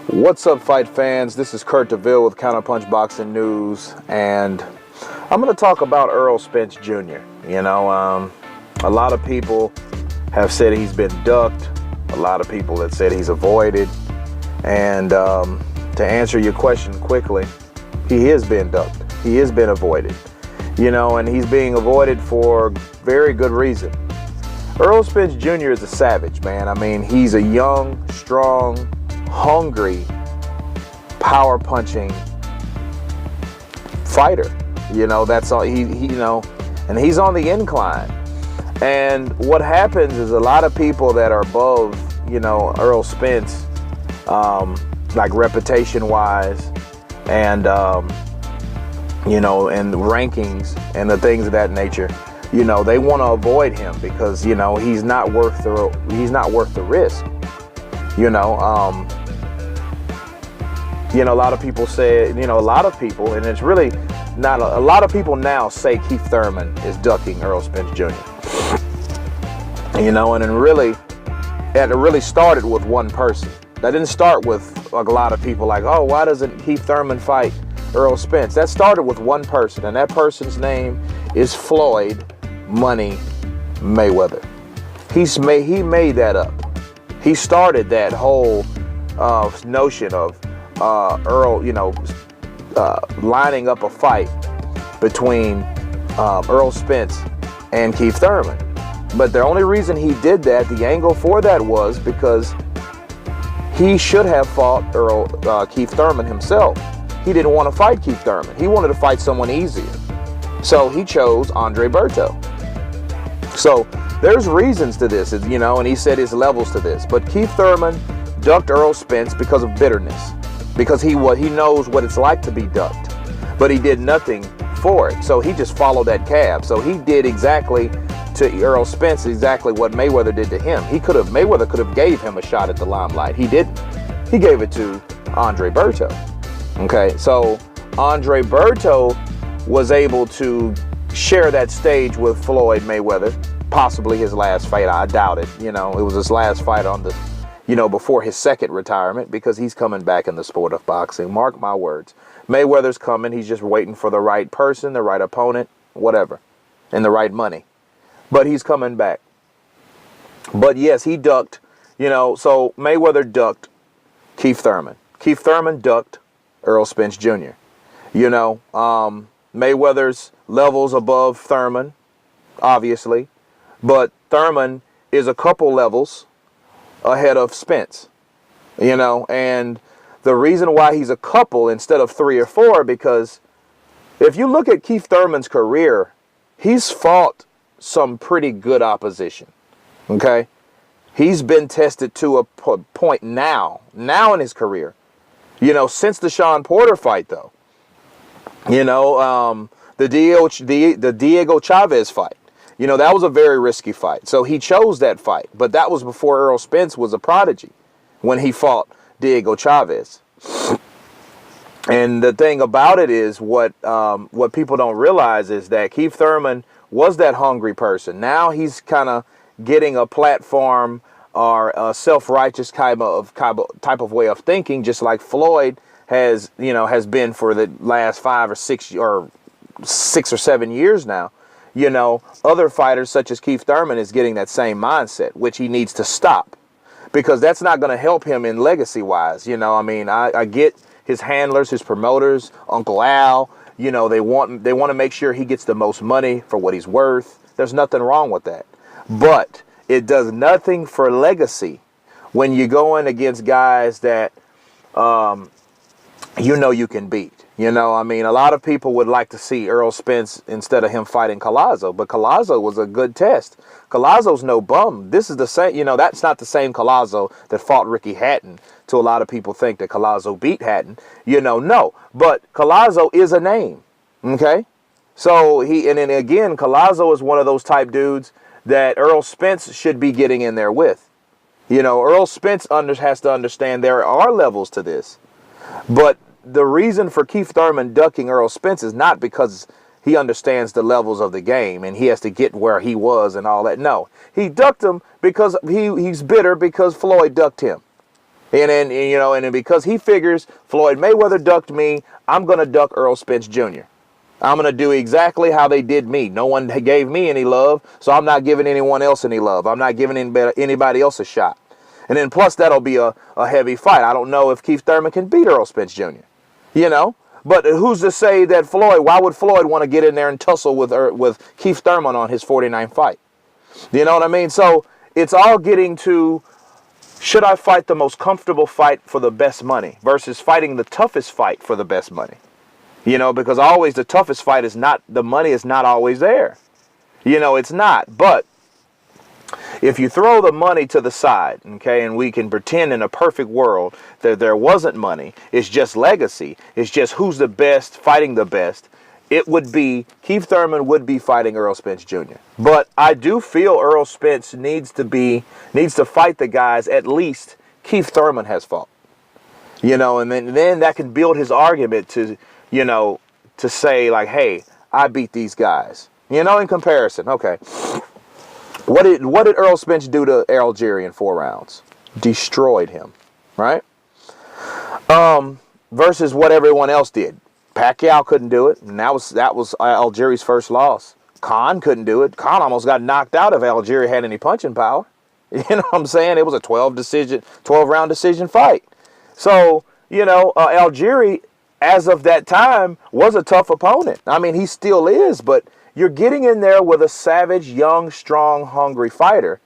What's up, fight fans? This is Kurt DeVille with Counterpunch Boxing News, and I'm going to talk about Errol Spence Jr. A lot of people have said he's been ducked. A lot of people have said he's avoided. And to answer your question quickly, he is being ducked. He has been avoided. And he's being avoided for very good reason. Errol Spence Jr. is a savage, man. I mean, he's a young, strong, hungry, power punching fighter. That's all and he's on the incline. And what happens is a lot of people that are above, Errol Spence, like reputation wise and and rankings and the things of that nature, they want to avoid him because he's not worth the risk. A lot of people say, and it's really not a lot of people now say Keith Thurman is ducking Errol Spence Jr. And it really started with one person. That didn't start with a lot of people like, oh, why doesn't Keith Thurman fight Errol Spence? That started with one person, and that person's name is Floyd Money Mayweather. He made that up. He started that whole notion of Errol, lining up a fight between Errol Spence and Keith Thurman. But the only reason he did that, the angle for that, was because he should have fought Keith Thurman himself. He didn't want to fight Keith Thurman. He wanted to fight someone easier. So he chose Andre Berto. So there's reasons to this, and he said his levels to this. But Keith Thurman ducked Errol Spence because of bitterness, because he knows what it's like to be ducked, but he did nothing for it. So he just followed that cab. So he did exactly to Errol Spence exactly what Mayweather did to him. Mayweather could have gave him a shot at the limelight. He didn't. He gave it to Andre Berto. Okay, so Andre Berto was able to share that stage with Floyd Mayweather, possibly his last fight. I doubt it. It was his last fight on the, before his second retirement, because he's coming back in the sport of boxing. Mark my words. Mayweather's coming. He's just waiting for the right person, the right opponent, whatever, and the right money. But he's coming back. But yes, he ducked, so Mayweather ducked Keith Thurman. Keith Thurman ducked Errol Spence Jr. Mayweather's levels above Thurman, obviously, but Thurman is a couple levels ahead of Spence, and the reason why he's a couple instead of 3 or 4, because if you look at Keith Thurman's career, he's fought some pretty good opposition. Okay, he's been tested to a point now in his career, since the Sean Porter fight, though. The Diego Chavez fight, that was a very risky fight. So he chose that fight, but that was before Errol Spence was a prodigy when he fought Diego Chavez. And the thing about it is what people don't realize is that Keith Thurman was that hungry person. Now he's kind of getting a platform or a self-righteous type of way of thinking, just like Floyd has been for the last 5 or 6 or 7 years now. Other fighters such as Keith Thurman is getting that same mindset, which he needs to stop, because that's not going to help him in legacy wise. I get his handlers, his promoters, Uncle Al, they want to make sure he gets the most money for what he's worth. There's nothing wrong with that. But it does nothing for legacy when you're going against guys that you can beat. A lot of people would like to see Errol Spence instead of him fighting Collazo, but Collazo was a good test. Collazo's no bum. This is the same, that's not the same Collazo that fought Ricky Hatton. To a lot of people think that Collazo beat Hatton. No, but Collazo is a name. Okay? So and then again, Collazo is one of those type dudes that Errol Spence should be getting in there with. Errol Spence has to understand there are levels to this. But the reason for Keith Thurman ducking Errol Spence is not because he understands the levels of the game and he has to get where he was and all that. No, he ducked him because he's bitter because Floyd ducked him. And then, you know, and then because he figures Floyd Mayweather ducked me, I'm going to duck Errol Spence Jr. I'm going to do exactly how they did me. No one gave me any love, so I'm not giving anyone else any love. I'm not giving anybody else a shot. And then plus that'll be a heavy fight. I don't know if Keith Thurman can beat Errol Spence Jr., you know. But who's to say that why would Floyd want to get in there and tussle with Keith Thurman on his 49th fight? You know what I mean? So it's all getting to, should I fight the most comfortable fight for the best money versus fighting the toughest fight for the best money? You know, because always the toughest fight is not, the money is not always there. You know, it's not. But if you throw the money to the side, okay, and we can pretend in a perfect world that there wasn't money, it's just legacy, it's just who's the best fighting the best, it would be, Keith Thurman would be fighting Errol Spence Jr. But I do feel Errol Spence needs to fight the guys at least Keith Thurman has fought. You know, and then that can build his argument to, you know, to say like, hey, I beat these guys. You know, in comparison, okay. What did Errol Spence do to Algieri in 4 rounds? Destroyed him, right? Versus what everyone else did. Pacquiao couldn't do it, and that was Algieri's first loss. Khan couldn't do it. Khan almost got knocked out if Algieri had any punching power. You know what I'm saying? It was a 12-round decision fight. So, you know, Algieri, as of that time, was a tough opponent. I mean, he still is, but you're getting in there with a savage, young, strong, hungry fighter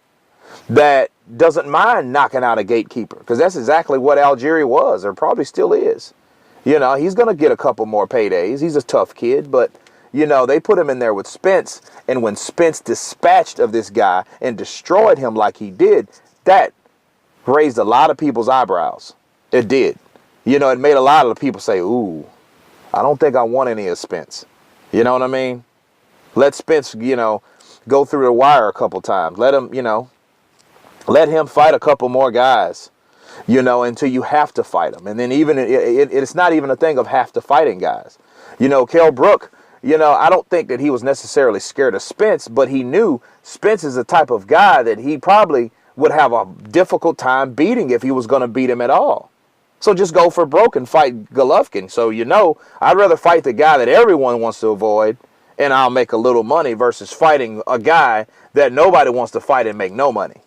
that doesn't mind knocking out a gatekeeper, because that's exactly what Algieri was, or probably still is. You know, he's going to get a couple more paydays. He's a tough kid, but, you know, they put him in there with Spence, and when Spence dispatched of this guy and destroyed him like he did, that raised a lot of people's eyebrows. It did. You know, it made a lot of people say, ooh, I don't think I want any of Spence. You know what I mean? Let Spence, you know, go through the wire a couple times. Let him, you know, let him fight a couple more guys, you know, until you have to fight them. And then even, it's not even a thing of have to fighting guys. You know, Kell Brook, you know, I don't think that he was necessarily scared of Spence, but he knew Spence is the type of guy that he probably would have a difficult time beating if he was going to beat him at all. So just go for broke and fight Golovkin. So, you know, I'd rather fight the guy that everyone wants to avoid, and I'll make a little money, versus fighting a guy that nobody wants to fight and make no money.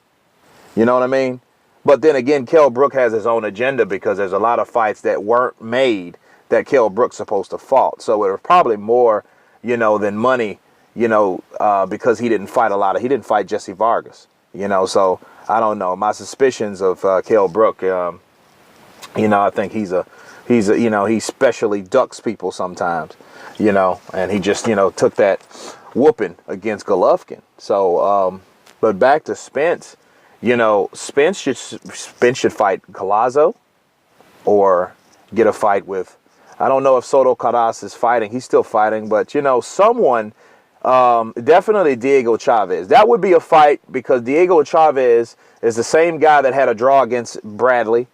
You know what I mean? But then again, Kell Brook has his own agenda, because there's a lot of fights that weren't made that Kell Brook's supposed to fight. So it was probably more, you know, than money, you know, because he didn't fight Jesse Vargas, you know. So I don't know. My suspicions of Kell Brook, you know, I think he's a, you know, he specially ducks people sometimes, you know, and he just, you know, took that whooping against Golovkin. So, but back to Spence, you know, Spence should fight Collazo or get a fight with, I don't know if Soto Karass is fighting. He's still fighting, but, you know, someone, definitely Diego Chavez. That would be a fight, because Diego Chavez is the same guy that had a draw against Bradley,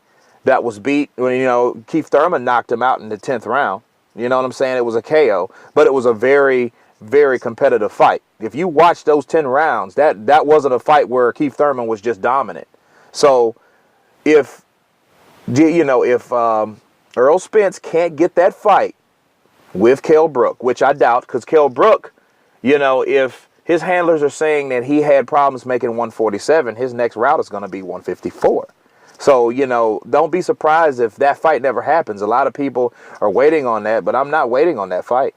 that was beat when, you know, Keith Thurman knocked him out in the 10th round. You know what I'm saying? It was a KO, but it was a very, very competitive fight. If you watch those 10 rounds, that wasn't a fight where Keith Thurman was just dominant. So if, you know, if Errol Spence can't get that fight with Kell Brook, which I doubt, because Kell Brook, you know, if his handlers are saying that he had problems making 147, his next route is going to be 154. So, you know, don't be surprised if that fight never happens. A lot of people are waiting on that, but I'm not waiting on that fight.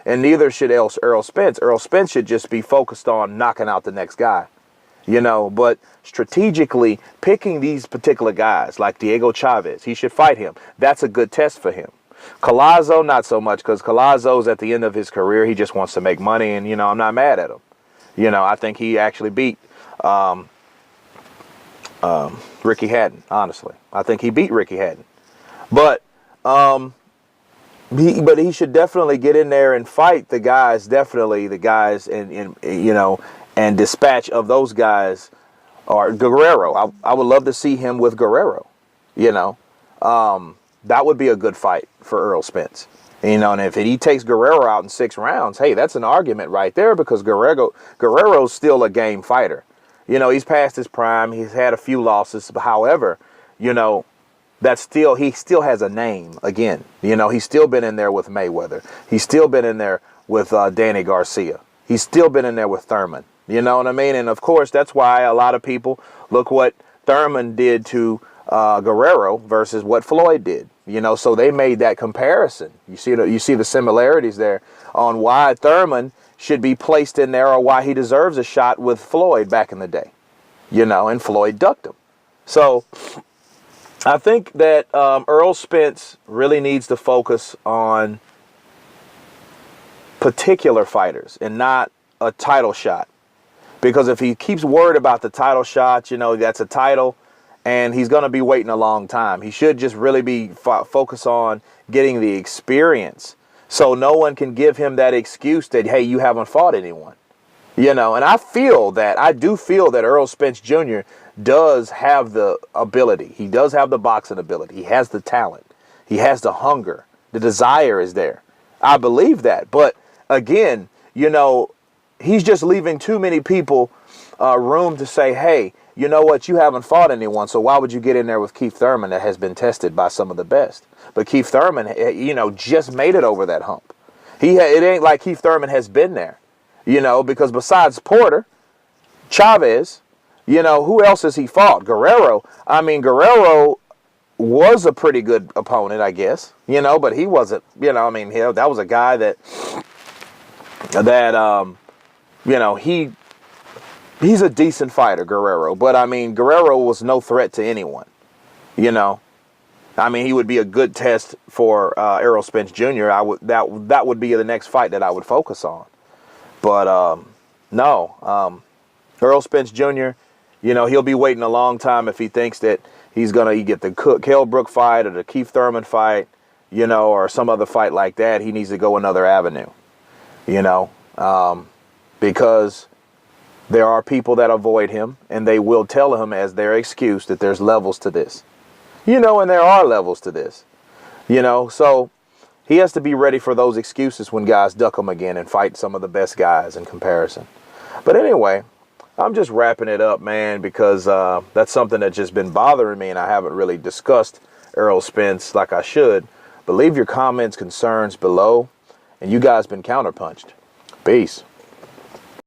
And neither should Errol Spence. Errol Spence should just be focused on knocking out the next guy, you know. But strategically picking these particular guys like Diego Chavez, he should fight him. That's a good test for him. Collazo, not so much, because Collazo's at the end of his career. He just wants to make money, and, you know, I'm not mad at him. You know, I think he actually beat Ricky Hatton, honestly. I think he beat Ricky Hatton. But he should definitely get in there and fight the guys, and you know, and dispatch of those guys, or Guerrero. I would love to see him with Guerrero, you know. That would be a good fight for Errol Spence. You know, and if he takes Guerrero out in 6 rounds, hey, that's an argument right there, because Guerrero's still a game fighter. You know, he's past his prime. He's had a few losses. However, you know, he still has a name again. You know, he's still been in there with Mayweather. He's still been in there with Danny Garcia. He's still been in there with Thurman. You know what I mean? And of course, that's why a lot of people look what Thurman did to Guerrero versus what Floyd did. You know, so they made that comparison. You see the similarities there on why Thurman should be placed in there or why he deserves a shot with Floyd back in the day. You know, and Floyd ducked him. So I think that Earl Spence really needs to focus on particular fighters and not a title shot. Because if he keeps worried about the title shot, you know, that's a title, and he's going to be waiting a long time. He should just really be focused on getting the experience, so no one can give him that excuse that, hey, you haven't fought anyone. You know, and I do feel that Earl Spence Jr. does have the ability. He does have the boxing ability. He has the talent. He has the hunger. The desire is there. I believe that. But again, you know, he's just leaving too many people room to say, hey, you know what? You haven't fought anyone, so why would you get in there with Keith Thurman that has been tested by some of the best? But Keith Thurman, you know, just made it over that hump. It ain't like Keith Thurman has been there, you know, because besides Porter, Chavez, you know, who else has he fought? Guerrero. I mean, Guerrero was a pretty good opponent, I guess, you know, but he wasn't, you know, I mean, that was a guy that you know, he's a decent fighter, Guerrero. But, I mean, Guerrero was no threat to anyone, you know. I mean, he would be a good test for Errol Spence Jr. That would be the next fight that I would focus on. But, no. Errol Spence Jr., you know, he'll be waiting a long time if he thinks that he's going to get the Kell Brook fight or the Keith Thurman fight, you know, or some other fight like that. He needs to go another avenue, you know. Because there are people that avoid him, and they will tell him as their excuse that there's levels to this. You know, and there are levels to this. You know, so he has to be ready for those excuses when guys duck him again and fight some of the best guys in comparison. But anyway, I'm just wrapping it up, man, because that's something that's just been bothering me, and I haven't really discussed Errol Spence like I should. But leave your comments, concerns below, and you guys been counterpunched. Peace.